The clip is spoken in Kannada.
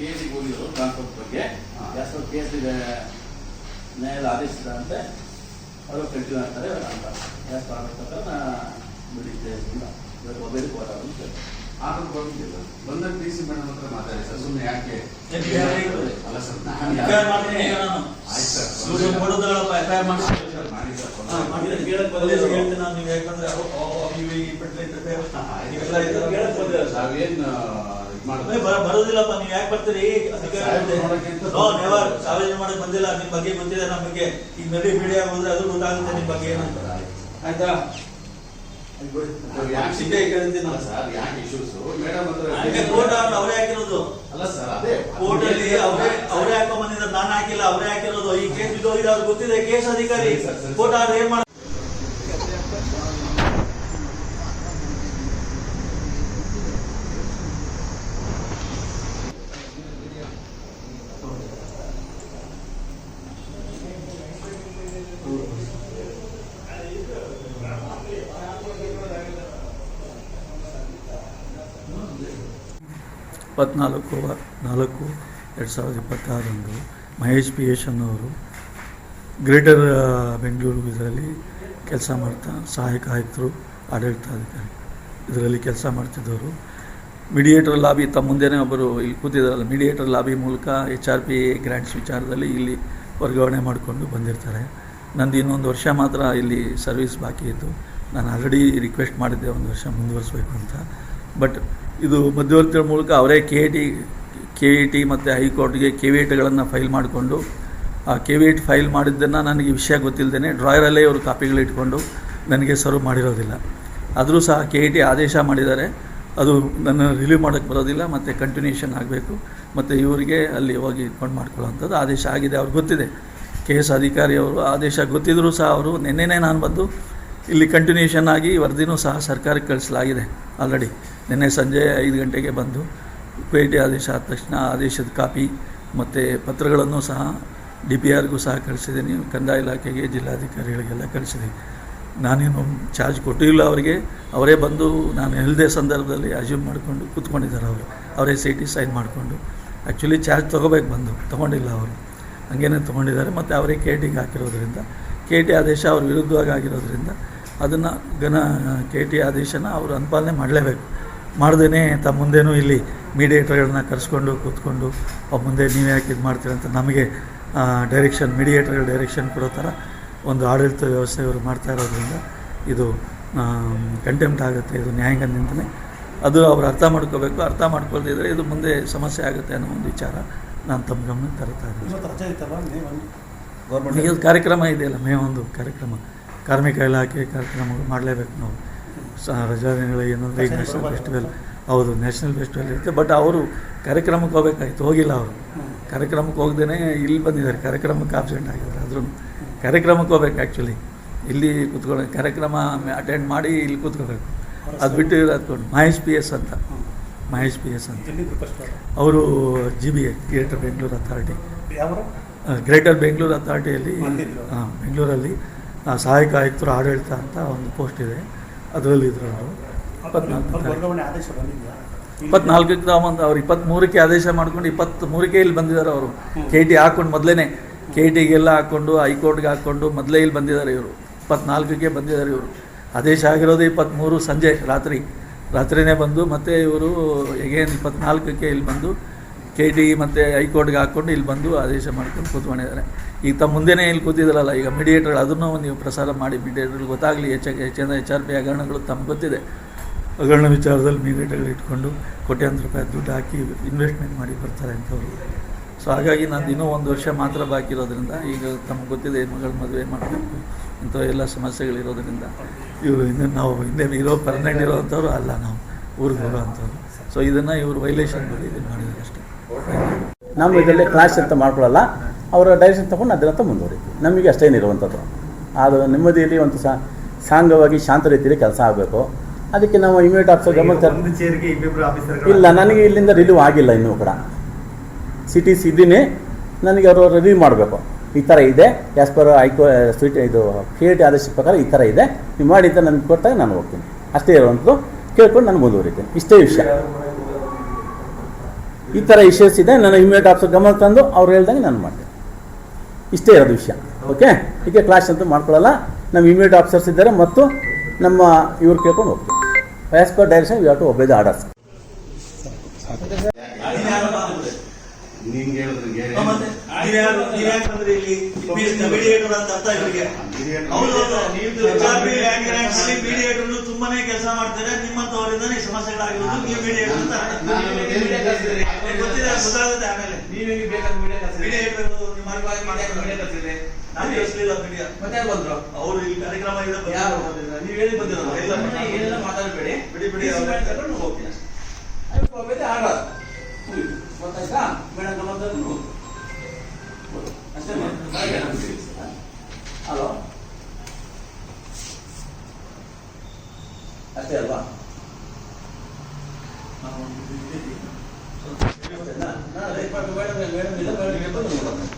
KSಗೆ ಹೋಗಿದ್ರು ಟ್ರಾನ್ಸ್ಫರ್ ಬಗ್ಗೆ ಜಾಸ್ತಿ ಕೇಸ್ ನ್ಯಾಯಾಲಯ ಆದೇಶಿಸಿದಂತೆ ಅವರು ಕಂಟಿನ್ಯೂ ಆಗ್ತಾರೆ ಅಂತ ಜಾಸ್ತಿ ಪ್ರಕಾರ ಬಿಡಿದ್ದೆ ಒಬ್ಬರಿಗೆ ಹೋರಾಟ ಆದರೂ ಬಂದಿಲ್ಲ ಬಂದಾಗ DC ಮೇಡಮ್ ಹತ್ರ ಮಾತಾಡಿ ಸರ್ ಸುಮ್ಮನೆ ಯಾಕೆ ಅಲ್ಲ ಸರ್ ಬರೋದಿಲ್ಲಪ್ಪ ನೀವ್ ಯಾಕೆ ಬರ್ತೀರಿ ಸಾರ್ವಜನಿಕ ಮಾಡಕ್ ಬಂದಿಲ್ಲ ನಿಮ್ ಬಗ್ಗೆ ಗೊತ್ತಿದೆ ನಮ್ಮ ಬಗ್ಗೆ ಈಗ ನಡಿ ಮೀಡಿಯಾ ಹೋದ್ರೆ ಅದು ಗೊತ್ತಾಗುತ್ತೆ ನಿಮ್ ಬಗ್ಗೆ ಏನಂತ ಆಯ್ತಾ ಅವರೇ ಹಾಕಿರೋದು ಅಲ್ಲ ಸರ್ ಅದೇ ಕೋರ್ಟ್ ಅಲ್ಲಿ ಅವರೇ ಹಾಕೋ ಬಂದಿದ್ದಾರೆ ನಾನು ಹಾಕಿಲ್ಲ ಅವರೇ ಹಾಕಿರೋದು ಈ ಕೇಸ್ ಬಿದ್ದೋಗಿದೆ ಅವ್ರಿಗೆ ಗೊತ್ತಿದೆ ಕೇಸ್ ಅಧಿಕಾರಿ ಕೋರ್ಟ್ ಆರ್ಡರ್ ಏನ್ ಮಾಡಿ 24/4/2026 ಮಹೇಶ್ PS ಅನ್ನೋರು ಗ್ರೇಟರ್ ಬೆಂಗಳೂರು ಇದರಲ್ಲಿ ಕೆಲಸ ಮಾಡ್ತಾ ಸಹಾಯಕ ಆಯುಕ್ತರು ಆಡಳಿತಾಧಿಕಾರಿ ಇದರಲ್ಲಿ ಕೆಲಸ ಮಾಡ್ತಿದ್ದವರು ಮೀಡಿಯೇಟರ್ ಲಾಬಿ ತಮ್ಮ ಮುಂದೆನೇ ಒಬ್ಬರು ಇಲ್ಲಿ ಕೂತಿದ್ದಾರಲ್ಲ ಮೀಡಿಯೇಟರ್ ಲಾಬಿ ಮೂಲಕ HRP ಗ್ರ್ಯಾಂಟ್ಸ್ ವಿಚಾರದಲ್ಲಿ ಇಲ್ಲಿ ವರ್ಗಾವಣೆ ಮಾಡಿಕೊಂಡು ಬಂದಿರ್ತಾರೆ. ನಂದು ಇನ್ನೊಂದು ವರ್ಷ ಮಾತ್ರ ಇಲ್ಲಿ ಸರ್ವಿಸ್ ಬಾಕಿ ಇತ್ತು. ನಾನು ಆಲ್ರೆಡಿ ರಿಕ್ವೆಸ್ಟ್ ಮಾಡಿದ್ದೆ ಒಂದು ವರ್ಷ ಮುಂದುವರಿಸಬೇಕು ಅಂತ. ಬಟ್ ಇದು ಮಧ್ಯವರ್ತಿಗಳ ಮೂಲಕ ಅವರೇ KET ಮತ್ತು ಹೈಕೋರ್ಟ್ಗೆ KVITಗಳನ್ನು ಫೈಲ್ ಮಾಡಿಕೊಂಡು ಆ KVIT ಫೈಲ್ ಮಾಡಿದ್ದನ್ನು ನನಗೆ ವಿಷಯ ಗೊತ್ತಿಲ್ಲದೇ ಡ್ರಾಯರಲ್ಲೇ ಇವರು ಕಾಪಿಗಳಿಟ್ಕೊಂಡು ನನಗೆ ಸರ್ವ್ ಮಾಡಿರೋದಿಲ್ಲ. ಆದರೂ ಸಹ KET ಆದೇಶ ಮಾಡಿದ್ದಾರೆ, ಅದು ನನ್ನ ರಿಲೀವ್ ಮಾಡೋಕ್ಕೆ ಬರೋದಿಲ್ಲ ಮತ್ತು ಕಂಟಿನ್ಯೂಷನ್ ಆಗಬೇಕು ಮತ್ತು ಇವರಿಗೆ ಅಲ್ಲಿ ಹೋಗಿ ಇಟ್ಕೊಂಡು ಮಾಡ್ಕೊಳ್ಳೋವಂಥದ್ದು ಆದೇಶ ಆಗಿದೆ. ಅವ್ರಿಗೆ ಗೊತ್ತಿದೆ, KS ಅಧಿಕಾರಿಯವರು ಆದೇಶ ಗೊತ್ತಿದ್ದರೂ ಸಹ ಅವರು ನಿನ್ನೆನೇ ನಾನು ಬಂದು ಇಲ್ಲಿ ಕಂಟಿನ್ಯೂಷನ್ ಆಗಿ ವರದಿನೂ ಸಹ ಸರ್ಕಾರಕ್ಕೆ ಕಳಿಸಲಾಗಿದೆ. ಆಲ್ರೆಡಿ ನಿನ್ನೆ ಸಂಜೆ 5 ಗಂಟೆಗೆ ಬಂದು KET ಆದೇಶ ಆದ ತಕ್ಷಣ ಆದೇಶದ ಕಾಪಿ ಮತ್ತು ಪತ್ರಗಳನ್ನು ಸಹ DPRಗೂ ಸಹ ಕಳಿಸಿದ್ದೀನಿ, ಕಂದಾಯ ಇಲಾಖೆಗೆ, ಜಿಲ್ಲಾಧಿಕಾರಿಗಳಿಗೆಲ್ಲ ಕಳಿಸಿದ್ದೀನಿ. ನಾನೇನು ಚಾರ್ಜ್ ಕೊಟ್ಟಿಲ್ಲ ಅವರಿಗೆ. ಅವರೇ ಬಂದು ನಾನು ಇಲ್ಲದೆ ಸಂದರ್ಭದಲ್ಲಿ ಅಜ್ಯೂಮ್ ಮಾಡಿಕೊಂಡು ಕೂತ್ಕೊಂಡಿದ್ದಾರೆ. ಅವರೇ CT ಸೈನ್ ಮಾಡಿಕೊಂಡು ಆ್ಯಕ್ಚುಲಿ ಚಾರ್ಜ್ ತೊಗೋಬೇಕು ಬಂದು ತೊಗೊಂಡಿಲ್ಲ ಅವರು, ಹಂಗೇನೆ ತೊಗೊಂಡಿದ್ದಾರೆ. ಮತ್ತು ಅವರೇ KETಗೆ ಹಾಕಿರೋದ್ರಿಂದ KET ಆದೇಶ ಅವ್ರ ವಿರುದ್ಧವಾಗಿ ಆಗಿರೋದ್ರಿಂದ ಅದನ್ನು KET ಆದೇಶನ ಅವರು ಅನುಪಾಲನೆ ಮಾಡಲೇಬೇಕು. ಮಾಡ್ದೇ ತಮ್ಮ ಮುಂದೇನೂ ಇಲ್ಲಿ ಮೀಡಿಯೇಟರ್ಗಳನ್ನ ಕರೆಸ್ಕೊಂಡು ಕೂತ್ಕೊಂಡು ಮುಂದೆ ನೀವು ಯಾಕೆ ಇದು ಮಾಡ್ತೀರಂತ ನಮಗೆ ಡೈರೆಕ್ಷನ್ ಮೀಡಿಯೇಟರ್ಗಳ ಡೈರೆಕ್ಷನ್ ಕೊಡೋ ಥರ ಒಂದು ಆಡಳಿತ ವ್ಯವಸ್ಥೆ ಇವರು ಮಾಡ್ತಾ ಇರೋದ್ರಿಂದ ಇದು ಕಂಟೆಂಪ್ಟ್ ಆಗುತ್ತೆ. ಇದು ನ್ಯಾಯಾಂಗದಿಂದಲೇ ಅದು ಅವರು ಅರ್ಥ ಮಾಡ್ಕೋಬೇಕು. ಅರ್ಥ ಮಾಡ್ಕೊಳ್ದಿದ್ರೆ ಇದು ಮುಂದೆ ಸಮಸ್ಯೆ ಆಗುತ್ತೆ ಅನ್ನೋ ಒಂದು ವಿಚಾರ ನಾನು ತಮ್ಮ ಗಮನಕ್ಕೆ ತರ್ತಾ ಇದ್ದೀನಿ. ಈಗ ಕಾರ್ಯಕ್ರಮ ಇದೆಯಲ್ಲ, ಮೇ 1 ಕಾರ್ಯಕ್ರಮ, ಕಾರ್ಮಿಕ ಇಲಾಖೆ ಕಾರ್ಯಕ್ರಮಗಳು ಮಾಡಲೇಬೇಕು ನಾವು. ರಜಾ ದಿನಗಳು ಏನಂದರೆ ಈಗ ನ್ಯಾಷನಲ್ ಫೆಸ್ಟಿವಲ್, ಹೌದು ನ್ಯಾಷನಲ್ ಫೆಸ್ಟಿವಲ್ ಇರುತ್ತೆ. ಬಟ್ ಅವರು ಕಾರ್ಯಕ್ರಮಕ್ಕೆ ಹೋಗ್ಬೇಕಾಯ್ತು, ಹೋಗಿಲ್ಲ. ಅವರು ಕಾರ್ಯಕ್ರಮಕ್ಕೆ ಹೋಗ್ದೇ ಇಲ್ಲಿ ಬಂದಿದ್ದಾರೆ, ಕಾರ್ಯಕ್ರಮಕ್ಕೆ ಆಬ್ಸೆಂಟ್ ಆಗಿದ್ದಾರೆ. ಆದ್ರೂ ಕಾರ್ಯಕ್ರಮಕ್ಕೆ ಹೋಗ್ಬೇಕು. ಆ್ಯಕ್ಚುಲಿ ಇಲ್ಲಿ ಕೂತ್ಕೊಳ್ಳೋ ಕಾರ್ಯಕ್ರಮ ಅಟೆಂಡ್ ಮಾಡಿ ಇಲ್ಲಿ ಕೂತ್ಕೋಬೇಕು. ಅದು ಬಿಟ್ಟು ಇರೋದ್ಕೊಂಡು ಮಹೇಶ್ PS ಅಂತ ಅವರು GBA greater Bengaluru authority, greater Bengaluru ಅಥಾರಿಟಿಯಲ್ಲಿ ಬೆಂಗಳೂರಲ್ಲಿ ಸಹಾಯಕ ಆಯುಕ್ತರು ಆಡಳಿತ ಅಂತ ಒಂದು ಪೋಸ್ಟ್ ಇದೆ, ಅದರಲ್ಲಿ ಇದ್ರು ಅವರು. 24ಕ್ಕೆ ತಗೊಂಡು ಅವ್ರು 23ಕ್ಕೆ ಆದೇಶ ಮಾಡ್ಕೊಂಡು 23ಕ್ಕೆ ಇಲ್ಲಿ ಬಂದಿದ್ದಾರೆ. ಅವರು KET ಹಾಕ್ಕೊಂಡು ಮೊದಲೇ KETಗೆಲ್ಲ ಹಾಕ್ಕೊಂಡು ಹೈಕೋರ್ಟ್ಗೆ ಹಾಕ್ಕೊಂಡು ಮೊದಲೇ ಇಲ್ಲಿ ಬಂದಿದ್ದಾರೆ. ಇವರು 24ಕ್ಕೆ ಬಂದಿದ್ದಾರೆ. ಇವರು ಆದೇಶ ಆಗಿರೋದು 23 ಸಂಜೆ ರಾತ್ರಿನೇ ಬಂದು ಮತ್ತೆ ಇವರು ಎಗೇನ್ 24ಕ್ಕೆ ಇಲ್ಲಿ ಬಂದು KET ಮತ್ತು ಹೈಕೋರ್ಟ್ಗೆ ಹಾಕ್ಕೊಂಡು ಇಲ್ಲಿ ಬಂದು ಆದೇಶ ಮಾಡ್ಕೊಂಡು ಕೂತ್ಕೊಂಡಿದ್ದಾರೆ. ಈಗ ತಮ್ಮ ಮುಂದೆನೇ ಇಲ್ಲಿ ಕೂತಿದ್ದಾರಲ್ಲ, ಈಗ ಮೀಡಿಯೇಟರ್ ಅದನ್ನು ನೀವು ಪ್ರಸಾರ ಮಾಡಿ, ಮೀಡಿಯೇಟರ್ಗಳು ಗೊತ್ತಾಗಲಿ. ಹೆಚ್ಚಿನ HRP ಹಗರಣಗಳು ತಮ್ಗೆ ಗೊತ್ತಿದೆ. ಹಗರಣ ವಿಚಾರದಲ್ಲಿ ಮೀಡಿಯೇಟರ್ಗಳು ಇಟ್ಕೊಂಡು ಕೋಟ್ಯಾಂತರ ರೂಪಾಯಿ ದುಡ್ಡು ಹಾಕಿ ಇನ್ವೆಸ್ಟ್ಮೆಂಟ್ ಮಾಡಿ ಬರ್ತಾರೆ ಅಂತವರು. ಸೊ ಹಾಗಾಗಿ ನಾನು ಇನ್ನೂ 1 ವರ್ಷ ಮಾತ್ರ ಬಾಕಿ ಇರೋದ್ರಿಂದ, ಈಗ ತಮ್ಗೆ ಗೊತ್ತಿದೆ ಮಗಳ ಮದುವೆ ಮಾಡಬೇಕು ಇಂಥ ಎಲ್ಲ ಸಮಸ್ಯೆಗಳಿರೋದ್ರಿಂದ ಇವರು ನಾವು ಹಿಂದೆ ಪರ್ಮನೆಂಟ್ ಇರೋವಂಥವ್ರು ಅಲ್ಲ, ನಾವು ಊರಿಗೆ ಹೋಗೋವಂಥವ್ರು. ಸೊ ಇದನ್ನು ಇವರು ವೈಲೇಷನ್ ಮಾಡಿ ಇದನ್ನು ಮಾಡಿದ್ದಾರೆ ಅಷ್ಟೇ. ನಾವು ಇದರಲ್ಲಿ ಕ್ಲಾಸ್ ಅಂತ ಮಾಡ್ಕೊಳ್ಳಲ್ಲ, ಅವರ ಡೈರೆಕ್ಷನ್ ತೊಗೊಂಡು ಅದರಂತ ಮುಂದುವರಿತೀವಿ. ನಮಗೆ ಅಷ್ಟೇನಿರುವಂಥದ್ದು ಅದು ನೆಮ್ಮದಿಯಲ್ಲಿ ಒಂದು ಸಾಂಗವಾಗಿ ಶಾಂತ ರೀತಿಯಲ್ಲಿ ಕೆಲಸ ಆಗಬೇಕು. ಅದಕ್ಕೆ ನಾವು ಇಮಿಡಿಯೇಟ್ ಆಫೀಸರ್ ಗಮನ ಇಲ್ಲ, ನನಗೆ ಇಲ್ಲಿಂದ ರಿಲೀವ್ ಆಗಿಲ್ಲ ಇನ್ನೂ ಕೂಡ. CTC ಇದ್ದೀನಿ, ನನಗೆ ಅವರು ರಿಲೀವ್ ಮಾಡಬೇಕು. ಈ ಥರ ಇದೆ, ಆ್ಯಸ್ ಪರ್ ಇದು KET ಆದೇಶ ಪ್ರಕಾರ ಈ ಥರ ಇದೆ, ನೀವು ಮಾಡಿ ಅಂತ ನನಗೆ ಕೊಟ್ಟಾಗ ನಾನು ಹೋಗ್ತೀನಿ. ಅಷ್ಟೇ ಇರುವಂಥದ್ದು. ಕೇಳ್ಕೊಂಡು ನಾನು ಮುಂದುವರಿತೀನಿ. ಇಷ್ಟೇ ವಿಷಯ. ಈ ಥರ ಇಶ್ಯೂಸ್ ಇದೆ, ನಾನು ಇಮಿಡಿಯೇಟ್ ಆಫೀಸರ್ ಗಮನ ತಂದು ಅವ್ರು ಹೇಳ್ದಂಗೆ ನಾನು ಮಾಡ್ತೇನೆ. ಇಷ್ಟೇ ಇರೋದು ವಿಷಯ. ಓಕೆ, ಇದಕ್ಕೆ ಕ್ಲಾಶ್ ಅಂತ ಮಾಡ್ಕೊಳ್ಳಲ್ಲ. ನಮ್ಮ ಇಮಿಡಿಯೇಟ್ ಆಫೀಸರ್ಸ್ ಇದ್ದಾರೆ ಮತ್ತು ನಮ್ಮ ಇವ್ರು ಕೇಳ್ಕೊಂಡು ಹೋಗ್ತೀವಿ. As per direction we have to obey the orders. ನಿಮ್ಗೆ ಹೇಳಿದ್ರೆ ಮತ್ತೆ ನೀವ್ ಯಾಕೆ ಬಂದ್ರಿ ಇಲ್ಲಿ ಮೀಡಿಯೇಟರ್ ಅಂತ ಅರ್ಥ ಇವರಿಗೆ. ಹೌದು, ಮೀಡಿಯೇಟರ್ ತುಂಬಾನೇ ಕೆಲಸ ಮಾಡ್ತಾರೆ. ನಿಮ್ಮಂತವರಿಂದ ಈ ಸಮಸ್ಯೆಗಳಾಗಿರೋದು ನೀವು ಮೀಡಿಯೇಟರ್ ಅಂತ ಗೊತ್ತಿದೆ, ಗೊತ್ತಾಗುತ್ತೆ. ಆಮೇಲೆ ನೀವೇಗೆ ಬೇಕಾದ ಮೀಡಿಯೇಟರ್ ನಾನು ಯೋಚಿಸಲಿಲ್ಲ. ಮೀಡಿಯಾ ಮತ್ತೆ ಯಾರು ಬಂದ್ರು? ಅವರು ಈ ಕಾರ್ಯಕ್ರಮ ನೀವು ಹೇಳಿ ಬಂದಿರಲ್ಲ, ಏನೆಲ್ಲ ಮಾತಾಡಬೇಡಿ, ಬಿಡಿ ಬಿಡಿ ಹೋಗ್ತೀನಿ ಆರ್ಡರ್ ಗೊತ್ತಾಯ್ತಾ? ಮೇಡಮ್ ಗಮನದಲ್ಲಿ ಅಷ್ಟೇ. ಹಲೋ, ಅಷ್ಟೇ ಅಲ್ವಾ? ನಾವು ಮೇಡಮ್ ಇಲ್ಲ, ಮೇಡಮ್